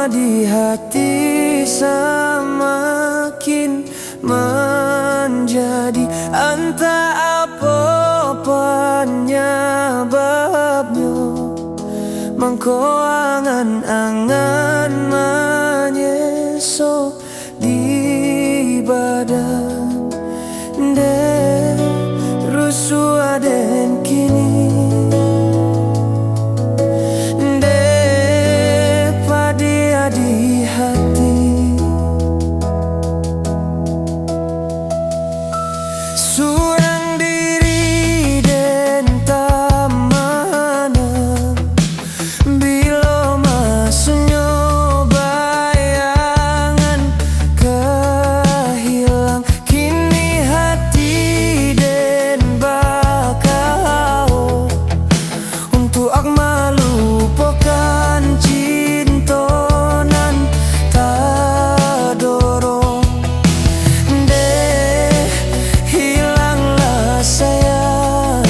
di hati semakin menjadi entah apa penyebabnya. Mangko angan-angan menyeso di badan de rusuh aden kini de padia di hati. Surang diri den tamana bila masuknya bayangan kehilang. Kini hati den bakau untuk ak melupakan cinta nan tak dorong de hilanglah sayang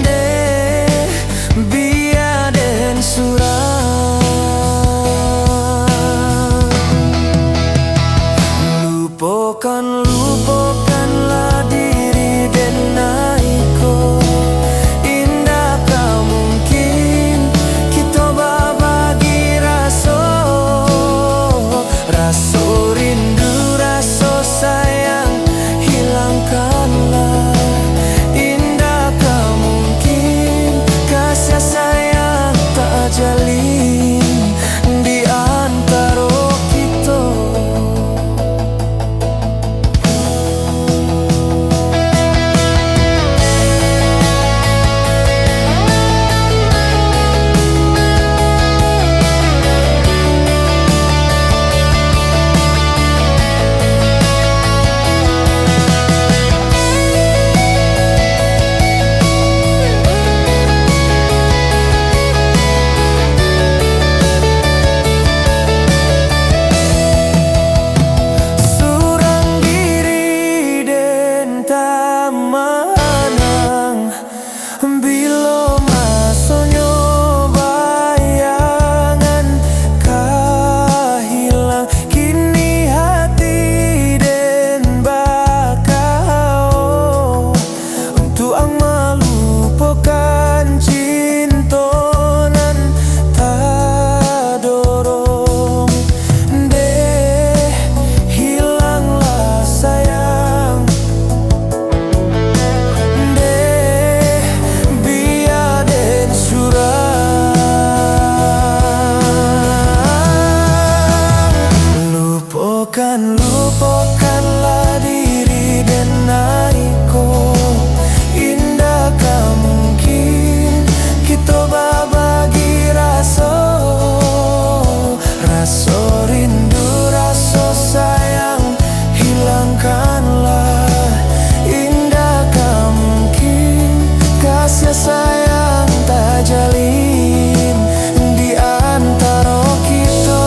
de biar den surang. Lupakanlah diri den naiko. Indah tak mungkin kita berbagi rasa rindu, rasa sayang hilangkanlah. Indah tak mungkin kasih sayang tak jalin di antara kita. Surang diri den tamanang bila masuknya bayangan kehilang. Kini hati den bakau untuk ang melupakan cinta nan tak dorong de hilanglah sayang de biar den surang. Lupakanlah diri den naiko. Indah tak mungkin kita berbagi rasa rindu, rasa sayang hilangkanlah. Indah tak mungkin kasih sayang tak jalin di antara kita.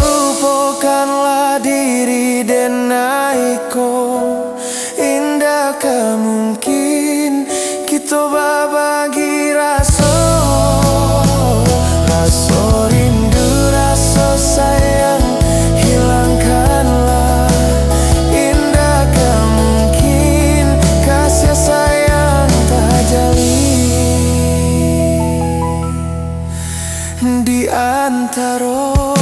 Lupakanlah diri den naiko. Indah tak mungkin kita berbagi rasa rindu, rasa sayang hilangkanlah. Indah tak mungkin kasih sayang tak jalin di antara